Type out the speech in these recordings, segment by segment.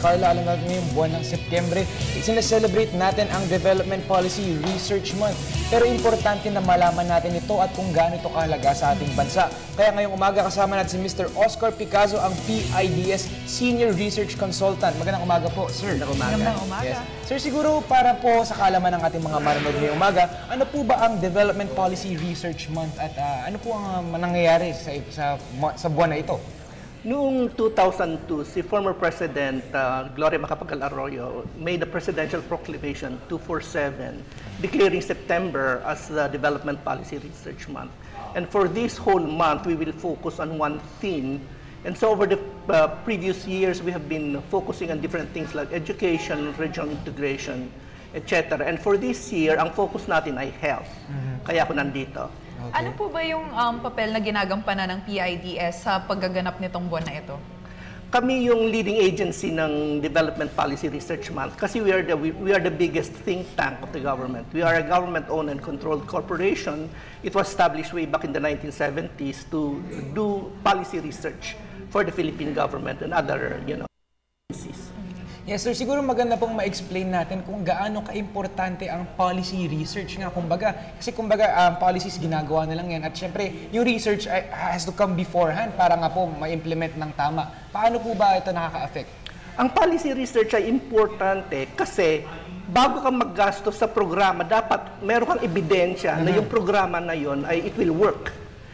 Carla, alam natin ngayong buwan ng Setyembre, sineselebrate natin ang Development Policy Research Month. Pero importante na malaman natin ito at kung gaano ito kahalaga sa ating bansa. Kaya ngayong umaga kasama natin si Mr. Oscar Picazo, ang PIDS Senior Research Consultant. Magandang umaga po, sir. Magandang umaga. Yes. Sir, siguro para po sa kaalaman ng ating mga manonood ngayong umaga, ano po ba ang Development Policy Research Month at ano po ang nangyayari sa buwan na ito? Noong 2002, si former President Gloria Macapagal Arroyo made a presidential proclamation 247 declaring September as the Development Policy Research Month. And for this whole month, we will focus on one theme. And so over the previous years, we have been focusing on different things like education, regional integration, etc. And for this year, ang focus natin ay health. Kaya ako nandito. Okay. Ano po ba yung papel na ginagampanan ng PIDS sa paggaganap nitong buwan na ito? Kami yung leading agency ng Development Policy Research Month kasi we are the biggest think tank of the government. We are a government-owned and controlled corporation. It was established way back in the 1970s to do policy research for the Philippine government and other, agencies. Yes, sir. Siguro maganda pong ma-explain natin kung gaano ka-importante ang policy research nga. Kasi ang policies ginagawa na lang yan. At syempre, yung research has to come beforehand para nga po ma-implement ng tama. Paano po ba ito nakaka-affect? Ang policy research ay importante kasi bago ka maggasto sa programa, dapat meron kang ebidensya na yung programa na yon ay it will work.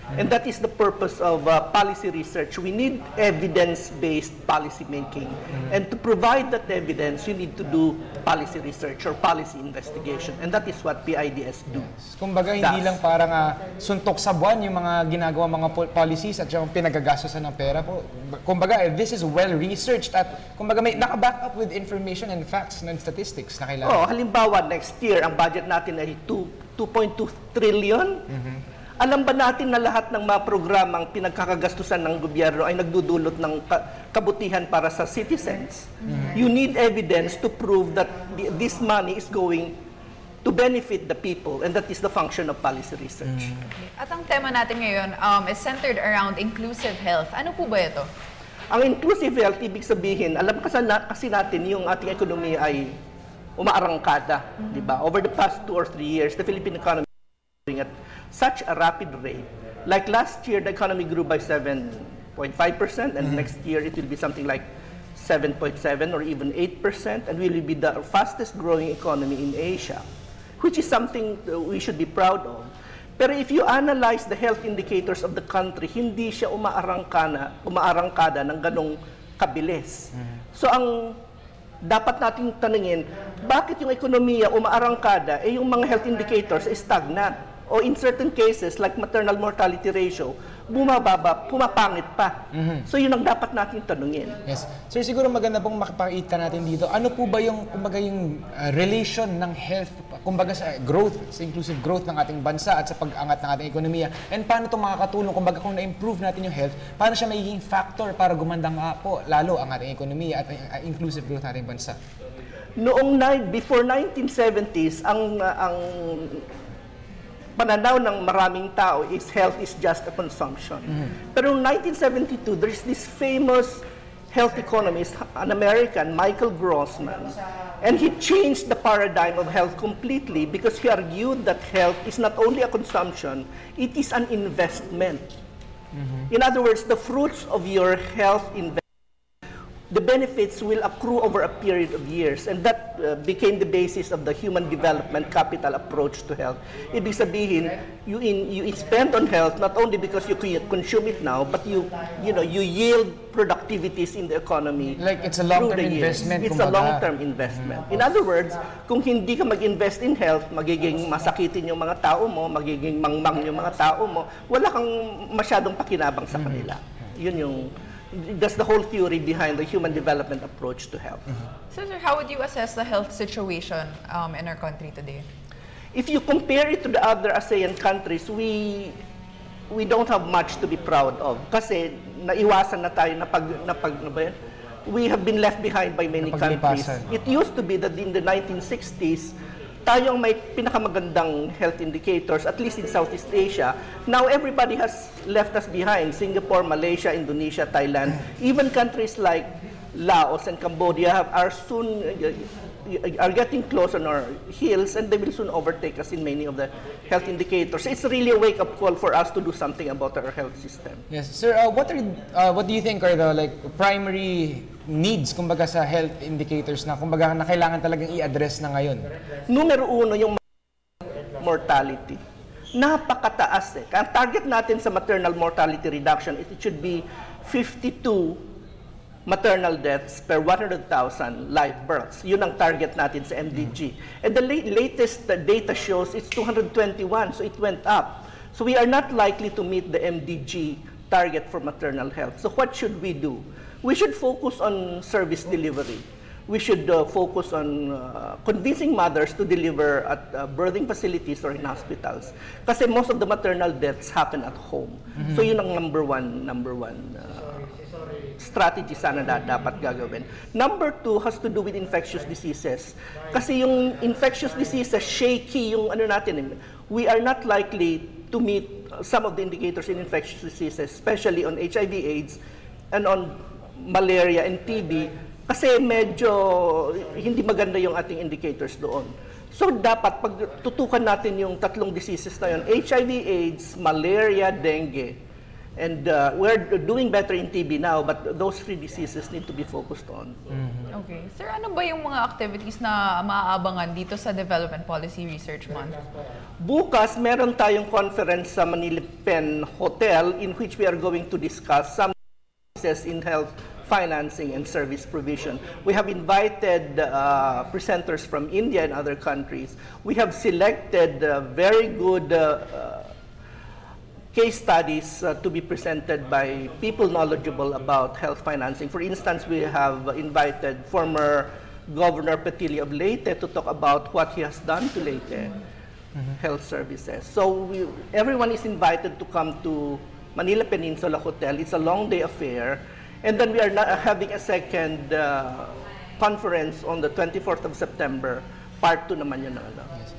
And that is the purpose of policy research. We need evidence-based policy making. And to provide that evidence, you need to do policy research or policy investigation. And that is what PIDS do. Kumbaga, hindi lang parang suntok sa buwan yung mga ginagawa mga policies at yung pinagagastosan ng pera po. Kumbaga, this is well-researched at kumbaga may naka-back up with information and facts and statistics na kailangan. Halimbawa, next year, ang budget natin ay 2.2 trillion. Alam ba natin na lahat ng mga programang pinagkakagastusan ng gobyerno ay nagdudulot ng kabutihan para sa citizens? You need evidence to prove that this money is going to benefit the people, and that is the function of policy research. At ang tema natin ngayon is centered around inclusive health. Ano po ba ito? Ang inclusive health, ibig sabihin, alam kasi natin yung ating ekonomiya ay umaarangkada, di ba? Over the past 2 or 3 years, the Philippine economy is at such a rapid rate. Like last year, the economy grew by 7.5%, and next year it will be something like 7.7 or even 8%, and we will be the fastest growing economy in Asia, which is something we should be proud of. Pero if you analyze the health indicators of the country, hindi siya umaarangkada ng ganong kabilis. So ang dapat nating tanungin, bakit yung ekonomiya umaarangkada, yung mga health indicators ay stagnant? O in certain cases, like maternal mortality ratio, bumababa, pumapangit pa. So yun ang dapat nating tanungin. Yes. Sir, siguro maganda pong makipakita natin dito. Ano po ba yung, relation ng health, sa growth, sa inclusive growth ng ating bansa at sa pag-angat ng ating ekonomiya? And paano ito makakatulong, kung na-improve natin yung health, paano siya magiging factor para gumanda po lalo ang ating ekonomiya at inclusive growth ng ating bansa? Before 1970s, ang pananaw ng maraming tao is health is just a consumption. Pero in 1972, there's this famous health economist, an American, Michael Grossman, and he changed the paradigm of health completely because he argued that health is not only a consumption, it is an investment. In other words, the fruits of your health investment, the benefits will accrue over a period of years, and that became the basis of the human development capital approach to health. Ibig sabihin, you spend on health not only because you consume it now, but you yield productivities in the economy. Like it's a long-term investment. It's a long-term investment. In other words, kung hindi ka mag-invest in health, magiging masakitin yung mga tao mo, magiging mangmang yung mga tao mo, wala kang masyadong pakinabang sa kanila. That's the whole theory behind the human development approach to health. So, sir, how would you assess the health situation in our country today? If you compare it to the other ASEAN countries, we don't have much to be proud of. Kasi naiwasan na tayo we have been left behind by many countries. It used to be that in the 1960s, tayo ang may pinakamagandang health indicators, at least in Southeast Asia. Now, everybody has left us behind. Singapore, Malaysia, Indonesia, Thailand, even countries like Laos and Cambodia are soon are getting close on our heels, and they will soon overtake us in many of the health indicators. It's really a wake-up call for us to do something about our health system. Yes, sir. What do you think are the primary needs kumbaga sa health indicators na kumbaga na kailangan talagang i-address na ngayon? Numero uno, yung mortality. Napakataas eh. Ang target natin sa maternal mortality reduction, it should be 52 maternal deaths per 100,000 live births. Yun ang target natin sa MDG. And the latest data shows it's 221, so it went up. So we are not likely to meet the MDG target for maternal health. So what should we do? We should focus on service delivery. We should focus on convincing mothers to deliver at birthing facilities or in hospitals. Kasi most of the maternal deaths happen at home. So yun ang number one strategy sana dapat gagawin. Number two has to do with infectious diseases. Kasi yung infectious diseases, shaky yung ano natin. We are not likely to meet some of the indicators in infectious diseases, especially on HIV/AIDS and on malaria and TB, kasi medyo hindi maganda yung ating indicators doon. So dapat pag tutukan natin yung tatlong diseases na yun, HIV/AIDS, malaria, dengue. And we're doing better in TB now, but those three diseases need to be focused on. Okay. Sir, ano ba yung mga activities na maaabangan dito sa Development Policy Research Month? Bukas, meron tayong conference sa Manila Pen Hotel in which we are going to discuss some diseases in health financing and service provision. We have invited presenters from India and other countries. We have selected very good case studies to be presented by people knowledgeable about health financing. For instance, we have invited former Governor Petilio of Leyte to talk about what he has done to Leyte health services. So everyone is invited to come to Manila Peninsula Hotel. It's a long day affair. And then we are having a second conference on the 24th of September. Part 2 naman yun.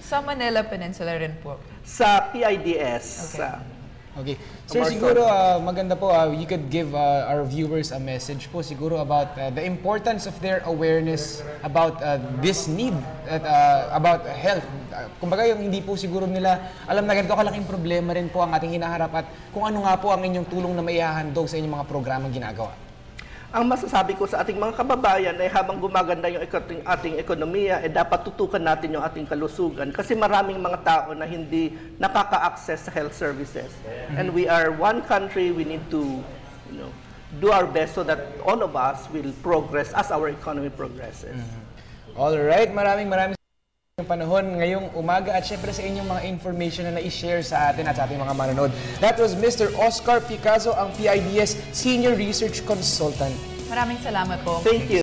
Sa Manila Peninsula rin po. Sa PIDS. Okay. Okay. Sir, siguro maganda po, you could give our viewers a message po siguro about the importance of their awareness about this need about health. Kumbaga yung hindi po siguro nila alam na ganito kalaking problema rin po ang ating hinaharap at kung ano nga po ang inyong tulong na maihahandog sa inyong mga programang ginagawa. Ang masasabi ko sa ating mga kababayan ay habang gumaganda yung ating ekonomiya, dapat tutukan natin yung ating kalusugan kasi maraming mga tao na hindi nakaka-access sa health services. And we are one country, we need to do our best so that all of us will progress as our economy progresses. All right, maraming yung panahon ngayong umaga at syempre sa inyong mga information na na-share sa atin at sa ating mga manonood. That was Mr. Oscar Picazo, ang PIDS Senior Research Consultant. Maraming salamat po. Thank you.